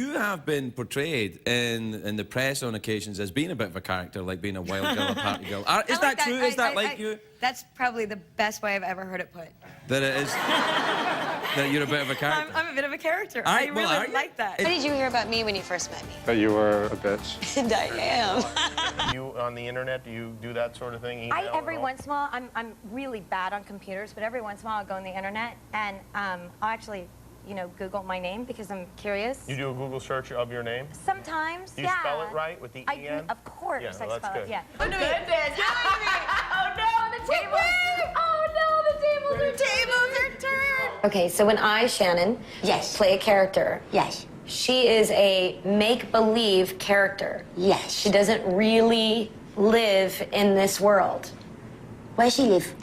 You have been portrayed in the press on occasions as being a bit of a character, like being a wild girl, a party girl. Is that true? Is that like you? That's probably the best way I've ever heard it put. That it is? That you're a bit of a character? I'm a bit of a character. I really like that. What did you hear about me when you first met me? That you were a bitch. And I am. You on the internet, do you do that sort of thing? Every once in a while, I'm really bad on computers, but every once in a while I'll go on the internet and I'll actually, you know, Google my name because I'm curious. You do a Google search of your name? Sometimes, Do you spell it right with the E-N? Of course, Yeah, I that's spell good. it, yeah. Oh, goodness. Oh, no, the tables. Oh, no, the tables are turned. Okay, so when I, Shannon, play a character, she is a make-believe character. Yes. She doesn't really live in this world. Where she live?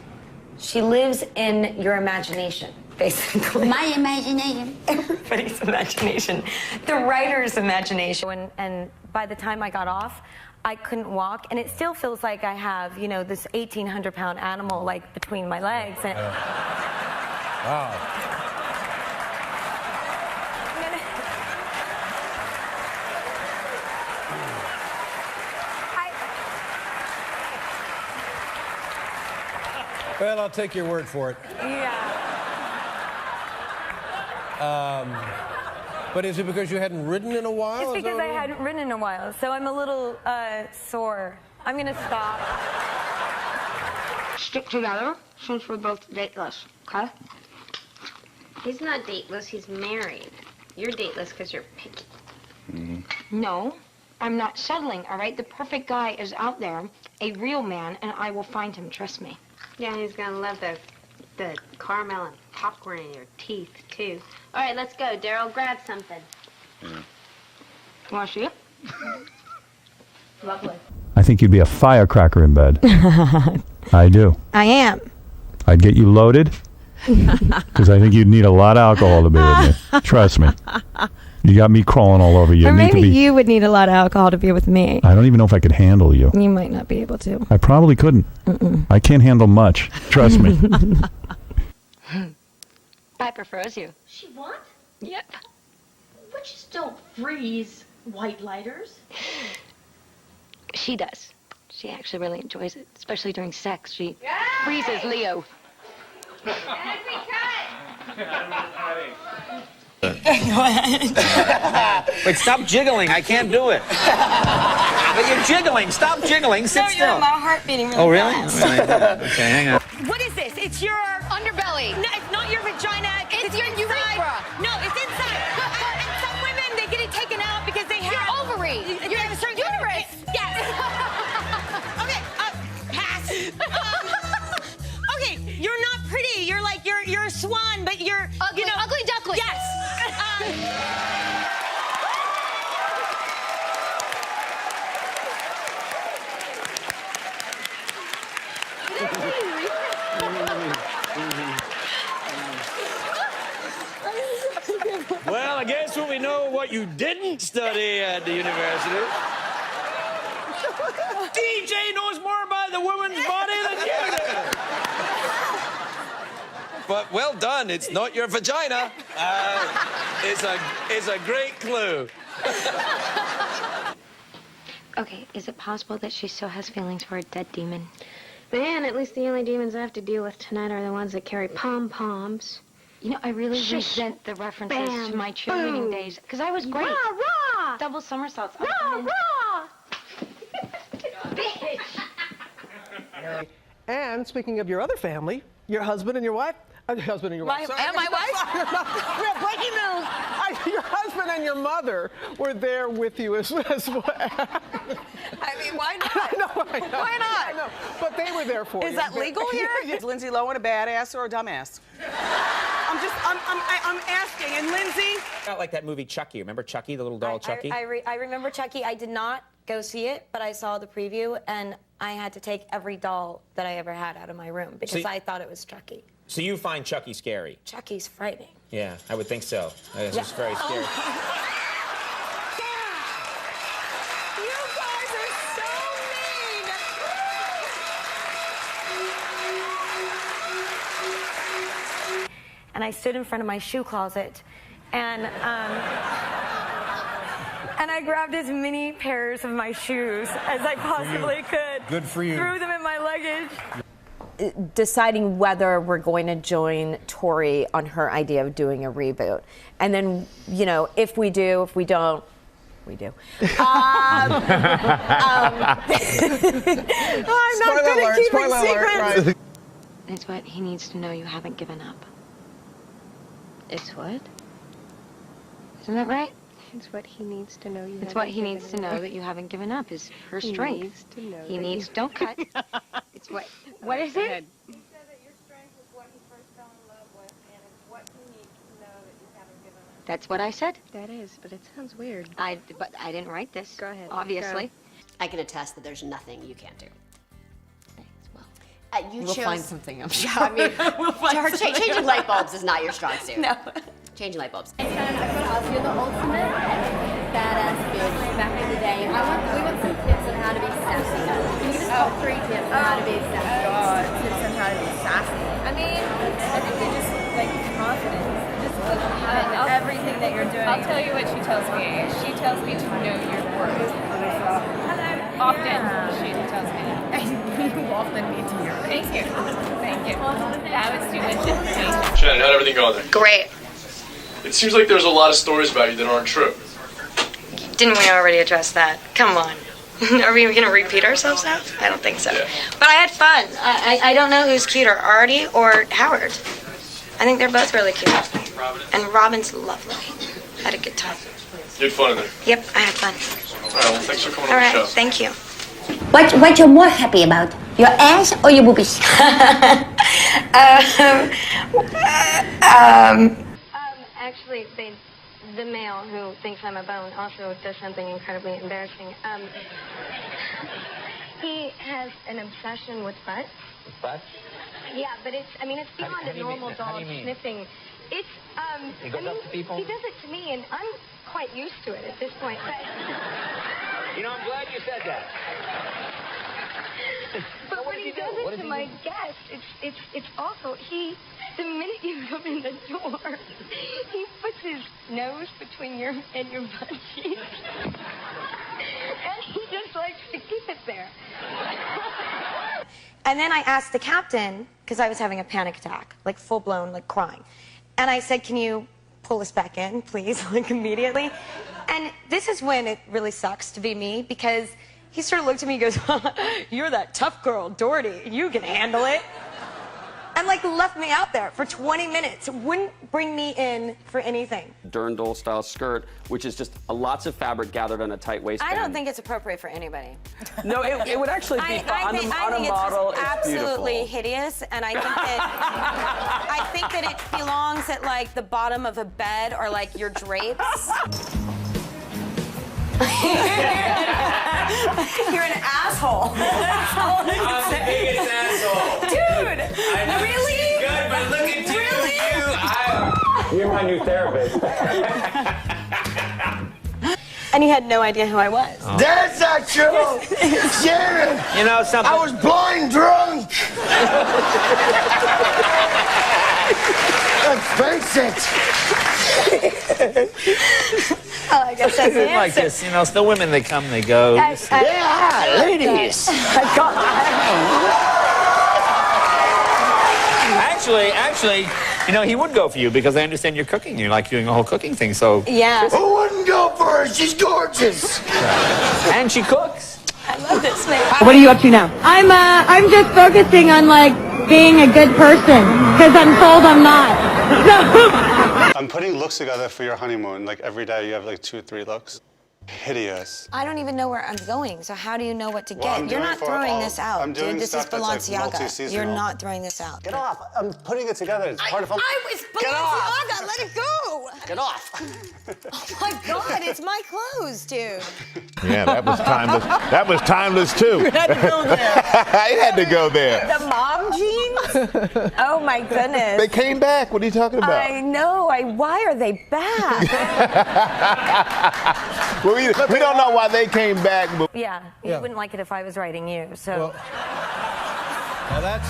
She lives in your imagination, basically. My imagination. Everybody's imagination. The writer's imagination. And by the time I got off, I couldn't walk, and it still feels like I have, you know, this 1,800-pound animal, like, between my legs. And Wow. Well, I'll take your word for it. Yeah. But is it because you hadn't ridden in a while? It's because I hadn't ridden in a while, so I'm a little sore. I'm gonna stop. Stick together since we're both dateless, okay? He's not dateless, he's married. You're dateless because you're picky. No, I'm not settling, all right? The perfect guy is out there, a real man, and I will find him, trust me. Yeah, he's gonna love the caramel and popcorn in your teeth, too. All right, let's go. Daryl, grab something. Want to see it? Lovely. I think you'd be a firecracker in bed. I do. I am. I'd get you loaded, because I think you'd need a lot of alcohol to be with me. Trust me. You got me crawling all over you. Or maybe you would need a lot of alcohol to be with me. I don't even know if I could handle you. You might not be able to. I probably couldn't. I can't handle much. Trust me. Piper froze you. She what? Yep. But just don't freeze white lighters. She does. She actually really enjoys it, especially during sex. She freezes Leo. Wait, stop jiggling. I can't do it. But you're jiggling. Stop jiggling. Sit still. My heart beating really Oh, really? fast. Okay, hang on. What is this? It's your Underbelly. No, it's not your vagina. It's your urethra. No, it's inside. And some women, they get it taken out because they have... Your ovary. You have a certain... Uterus. Yes. Okay, pass. Okay, you're not pretty. You're like, you're a swan, but you're... Ugly, you know, ugly duckling. Yes. Well, I guess we know what you didn't study at the university. DJ knows more about the woman's body than you do. But well done. It's not your vagina. It's a great clue. Okay, is it possible that she still has feelings for a dead demon? Man, at least the only demons I have to deal with tonight are the ones that carry pom-poms. You know, I really resent the references to my cheerleading days, because I was great. Rah! Double somersaults. Rah! And speaking of your other family, your husband and your wife, husband and your wife. Sorry. And my wife? No, breaking news. Your husband and your mother were there with you as well. I mean, why not? No, Why not? I know, but they were there for you. Is that legal here? Is Lindsay Lohan a badass or a dumbass? I'm asking. And Lindsay? Not like that movie Chucky. Remember Chucky, the little doll Chucky? I remember Chucky. I did not go see it, but I saw the preview, and I had to take every doll that I ever had out of my room because I thought it was Chucky. So you find Chucky scary? Chucky's frightening. Yeah, I would think so. It's just very scary. You guys are so mean. And I stood in front of my shoe closet, and And I grabbed as many pairs of my shoes as I possibly could. Good for you. Threw them in my luggage. Deciding whether we're going to join Tori on her idea of doing a reboot. And then, you know, if we do, if we don't, we do. I'm not good at keeping secrets. Right. It's what he needs to know you haven't given up. It's what? Isn't that right? It's what he needs to know you It's what he needs to know that you haven't given up is her strength. Needs to know He that needs, don't cut. It's what is it? He said that your strength was what he first fell in love with, and it's what he needs to know that you haven't given up. That's what I said. That is, but it sounds weird. But I didn't write this. Go ahead. Obviously. I can attest that there's nothing you can't do. You We'll chose... find something, I'm sure. Yeah, I mean, changing light bulbs is not your strong suit. No. Changing light bulbs. You're the ultimate badass bitch back in the day. We want some tips on how to be sassy. Can you give us top 3 tips on how to be sassy? Tips on how to be sassy. I mean, I think you just like confidence. Just everything that you're doing. I'll tell you what she tells me. She tells me to know your worth. Often she tells me that. You often need to hear it. Thank you. Thank you. That was too much information. Shannen, how'd everything go there? Great. It seems like there's a lot of stories about you that aren't true. Didn't we already address that? Come on. Are we going to repeat ourselves now? I don't think so. Yeah. But I had fun. I don't know who's cuter, Artie or Howard. I think they're both really cute. And Robin's lovely. Had a good time. You had fun in there. Yep, I had fun. All right, well, thanks for coming All on the right, show. thank you. What you're more happy about? Your ass or your boobies? Actually, the male who thinks I'm a bone also does something incredibly embarrassing. He has an obsession with butts. What? Yeah, but it's beyond a normal dog sniffing. It's, He goes up to people? He does it to me, and I'm quite used to it at this point. But, You know, I'm glad you said that. but when he does it to my guests, it's awful. The minute you come in the door, he puts his nose between your butt cheeks. And he just likes to keep it there. And then I asked the captain, because I was having a panic attack, like full-blown, like crying. And I said, can you pull us back in, please, like immediately? And this is when it really sucks to be me, because he sort of looked at me and goes, you're that tough girl, Doherty. You can handle it. And like left me out there for 20 minutes. Wouldn't bring me in for anything. Dirndl style skirt, which is just lots of fabric gathered on a tight waistband. I don't think it's appropriate for anybody. No, it would actually be on a model. It's absolutely hideous, and I think that it belongs at like the bottom of a bed or like your drapes. You're an asshole. That's all I can say. I'm the biggest asshole. Dude, I know really? she's good, but look at you. You're my new therapist. And he had no idea who I was. Oh. That's not true. Shannen. You know something? I was blind drunk. Let's face it. Oh, I guess that's the It's like answer. this, you know, it's the women, they come, they go. Yeah, ladies. Actually, you know, he would go for you because I understand you're cooking. You like doing the whole cooking thing, so. Yeah. Who wouldn't go for her? She's gorgeous. And she cooks. I love this man. What are you up to now? I'm just focusing on like being a good person because I'm told I'm not. I'm putting looks together for your honeymoon. Like every day you have like 2 or 3 looks. Hideous. I don't even know where I'm going, so how do you know what to Well, get? I'm You're doing not for throwing all- this out, I'm doing dude. This is stuff that's, like, Balenciaga. multi-seasonal. You're not throwing this out. Get off. I'm putting it together. It's part of I was Balenciaga. Let it go. Get off. Oh my God, it's my clothes, dude. Yeah, that was timeless. That was timeless too. You had to go there. I had to go there. The mom jeans? Oh my goodness. They came back. What are you talking about? I know. Why are they back? Well, we don't know why they came back. But Yeah, you wouldn't like it if I was writing you. So. Well, that's.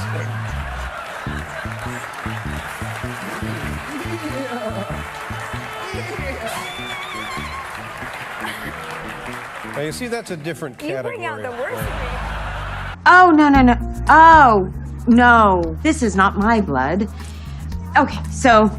Now, you see, that's a different category. You bring out the worst in me. Oh, no, no, no. Oh, no. This is not my blood. Okay, so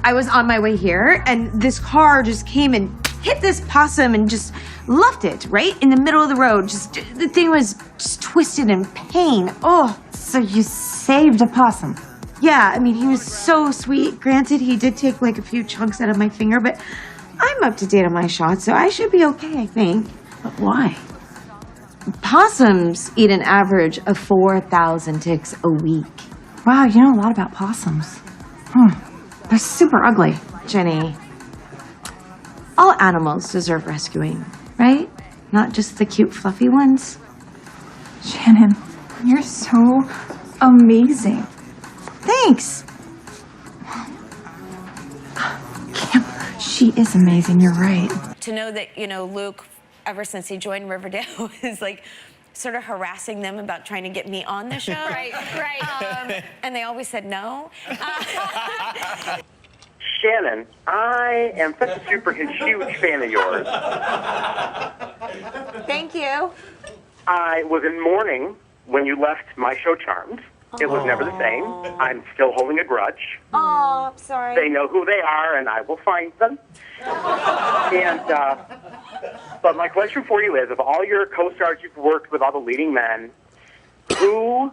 I was on my way here, and this car just came and hit this possum and just left it right in the middle of the road. Just the thing was just twisted in pain. Oh, So you saved a possum? yeah. I mean, he was so sweet. Granted, he did take like a few chunks out of my finger, but I'm up to date on my shots, so I should be okay, I think. But why? Possums eat an average of 4,000 ticks a week. Wow, you know a lot about possums. They're super ugly. Jenny, all animals deserve rescuing, right? Not just the cute, fluffy ones. Shannon, you're so amazing. Thanks. She is amazing, you're right. To know that, you know, Luke, ever since he joined Riverdale, is like sort of harassing them about trying to get me on the show. Right. And they always said no. Shannon, I am such a super huge fan of yours. Thank you. I was in mourning when you left my show Charmed. It was never the same. I'm still holding a grudge. Oh, I'm sorry. They know who they are, and I will find them. And but my question for you is, of all your co-stars you've worked with, all the leading men, who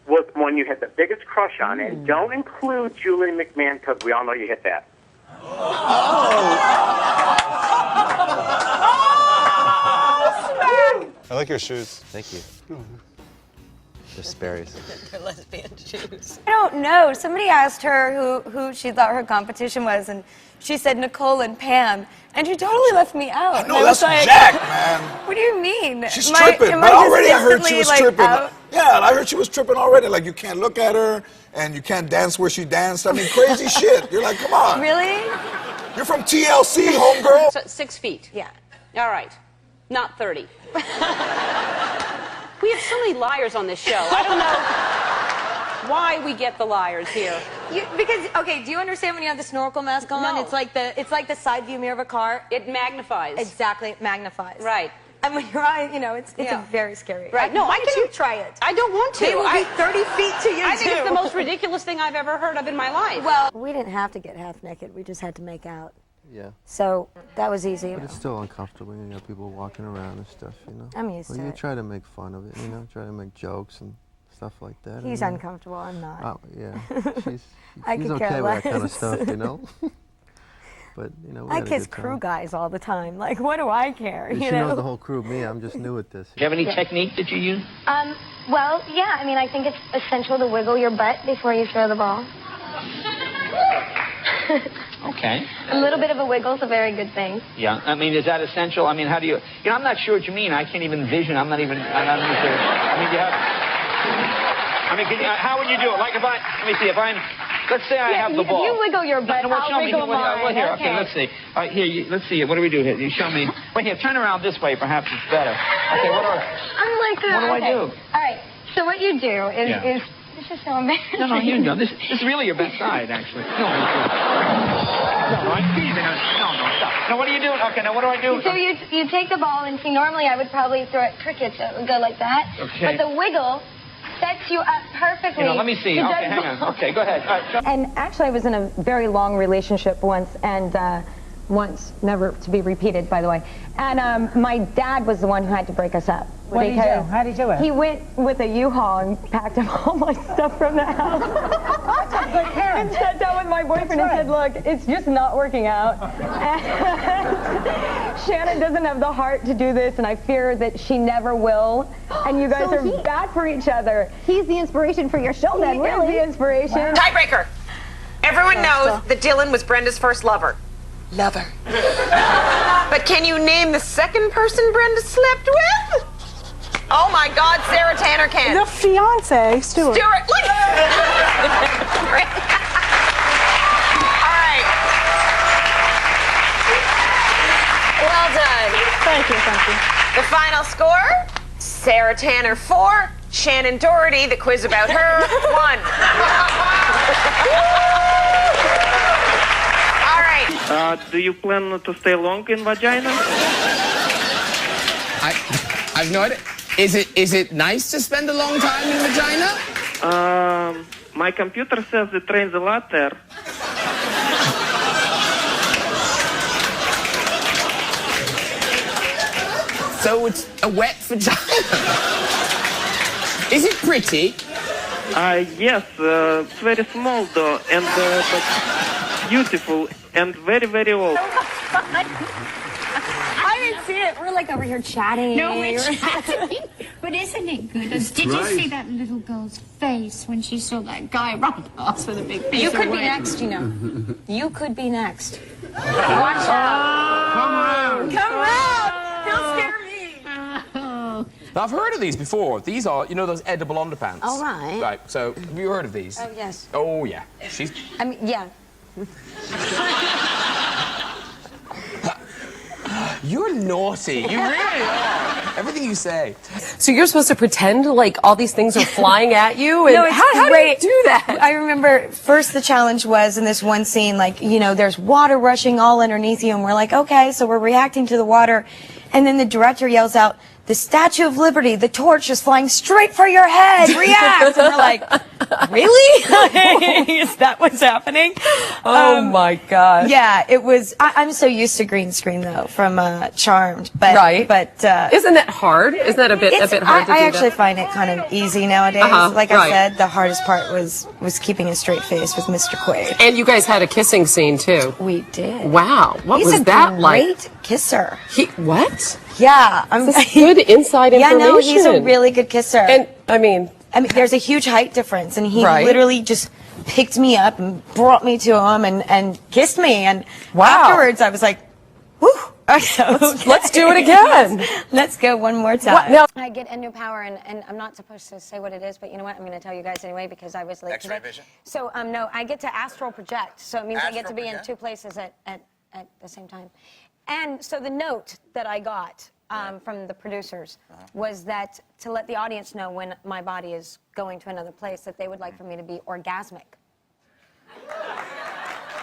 was the one you had the biggest crush on? And don't include Julian McMahon, because we all know you hit that. I like your shoes. Thank you. They're Sperry's. They're lesbian shoes. I don't know. Somebody asked her who she thought her competition was, and she said Nicole and Pam, and she totally left me out. No, that's like, Jack, man. What do you mean? She's tripping, but already I heard she was tripping. Yeah, I heard she was tripping already. Like, you can't look at her, and you can't dance where she danced. I mean, crazy shit. You're like, come on. Really? You're from TLC, homegirl. So 6 feet. Yeah. All right. Not 30. We have so many liars on this show. I don't know why we get the liars here. Because okay, do you understand when you have the snorkel mask on? No. It's like the side view mirror of a car. It magnifies. Exactly, it magnifies. Right. And when your eye, you know, it's a very scary. Right. No, Why I don't can. you try it? I don't want to. They will be 30 feet to you. I think it's the most ridiculous thing I've ever heard of in my life. Well, we didn't have to get half naked. We just had to make out. Yeah. So that was easy. But it's still uncomfortable. You got people walking around and stuff, you know. I'm used to you it. try to make fun of it, you know, try to make jokes and stuff like that. He's and, uncomfortable. I'm not. Oh, yeah. I He's could okay care with that kind of less. stuff, you know. But, you know, we I had a kiss good time. crew guys all the time. Like, what do I care? She You know? knows the whole crew. Me, I'm just new at this. Do you have any technique that you use? Well, yeah, I mean, I think it's essential to wiggle your butt before you throw the ball. Okay. A little bit of a wiggle is a very good thing. Yeah. I mean, is that essential? I mean, how do you... You know, I'm not sure what you mean. I can't even envision. I'm not even... I mean, you have... I mean, how would you do it? Like if I... Let me see. If I'm... Let's say I have the ball. If you wiggle your butt, I'll wiggle mine. Well, here, okay, let's see. All right, here, let's see. What do we do here? You show me. Wait, here, turn around this way. Perhaps it's better. Okay, what do I do? All right, so what you do is this is so embarrassing. No, you know. This is really your best side, actually. No, I'm teasing. No, stop. Now, what do you do? Okay, now what do I do? So you take the ball, and see, normally I would probably throw it cricket, so it would go like that. Okay. But the wiggle sets you up perfectly. You know, let me see. Okay, hang on. Okay, go ahead. All right, And actually, I was in a very long relationship once, and never to be repeated, by the way. And my dad was the one who had to break us up. What did he do? How did he do it? He went with a U-Haul and packed up all my stuff from the house. And sat down with my boyfriend and said, look, it's just not working out. And Shannon doesn't have the heart to do this, and I fear that she never will. And you guys are bad for each other. He's the inspiration for your show, then, really. He is the inspiration. Wow. Tiebreaker. Everyone knows that Dylan was Brenda's first lover. Lover. But can you name the second person Brenda slept with? Oh my God, Sarah Tanner can. The fiance, Stuart. Stuart, look. All right. Well done. Thank you. The final score, Sarah Tanner 4, Shannon Doherty, the quiz about her, 1. All right. Do you plan to stay long in vagina? I've no idea. Is it nice to spend a long time in vagina? My computer says it rains a lot there. So it's a wet vagina. Is it pretty? Yes, it's very small though, and but beautiful and very, very old. I didn't see it. We're like over here chatting. No, we're chatting. But isn't it good? Did you see that little girl's face when she saw that guy run past with a big piece You of could be wood? next, you know. You could be next. Watch out. Come around. Come around. He'll scare me. Now, I've heard of these before. These are, you know, those edible underpants. Oh, right. Right, so have you heard of these? Oh, yes. Oh, yeah. She's... I mean, yeah. You're naughty. You really are. Everything you say. So you're supposed to pretend like all these things are flying at you? And No, it's how great. do you do that? I remember first the challenge was in this one scene, like, you know, there's water rushing all underneath you, and we're like, okay, so we're reacting to the water, and then the director yells out, "The Statue of Liberty, the torch is flying straight for your head, react!" And we're like, really? Is that what's happening? Oh my God. Yeah, it was, I'm so used to green screen though, from Charmed, but, Right. but, Isn't that hard? Isn't that a bit hard to do I that? actually find it kind of easy nowadays. Like I said, the hardest part was keeping a straight face with Mr. Quaid. And you guys had a kissing scene too. We did. Wow. What He's was a that like? great kisser. What? Yeah. This is good inside Yeah, information. no, he's a really good kisser. And I mean, there's a huge height difference, and he Right. literally just picked me up and brought me to him and kissed me. And Wow. afterwards, I was like, "Woo!" Okay. Let's do it again. Let's go one more time. I get a new power, and I'm not supposed to say what it is, but you know what? I'm going to tell you guys anyway because I was late X-ray today. vision? So, no, I get to astral project. So it means I get to be in Astral two places at the same time. And so the note that I got from the producers was that to let the audience know when my body is going to another place, that they would like for me to be orgasmic.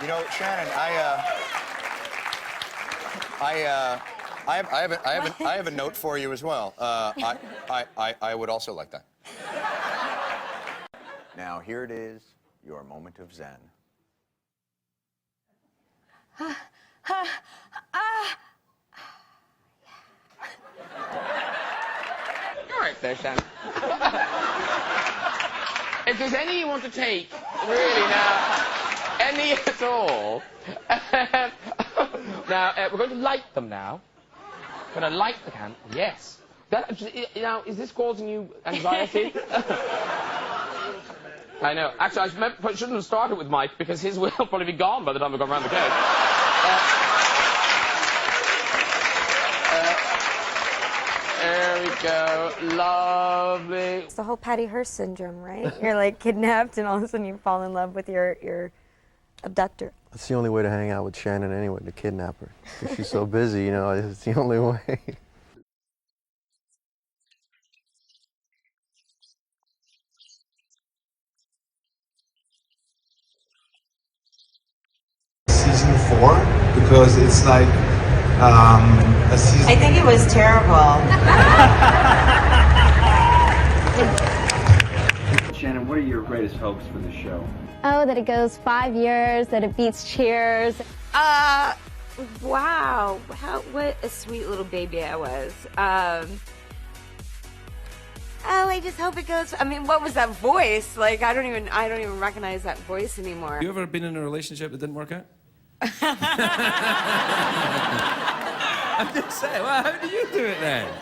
You know, Shannon, I have a note for you as well. I would also like that. Now here it is, your moment of zen. All right there, Shannen. If there's any you want to take, really now, any at all, now we're going to light them now. We're going to light the candle. Yes. Now, is this causing you anxiety? I know. Actually, I shouldn't have started with Mike because his will probably be gone by the time we come around the cake. There we go. Lovely. It's the whole Patty Hearst syndrome, right? You're like kidnapped, and all of a sudden you fall in love with your abductor. That's the only way to hang out with Shannon anyway, to kidnap her. 'Cause she's so busy, you know, it's the only way. Season 4 because it's like a season. I think it was terrible. Shannon, what are your greatest hopes for the show? Oh, that it goes 5 years, that it beats Cheers. Wow. What a sweet little baby I was. Oh, I just hope it goes. I mean, what was that voice? Like, I don't even recognize that voice anymore. You ever been in a relationship that didn't work out? I'm just saying, well, how do you do it then?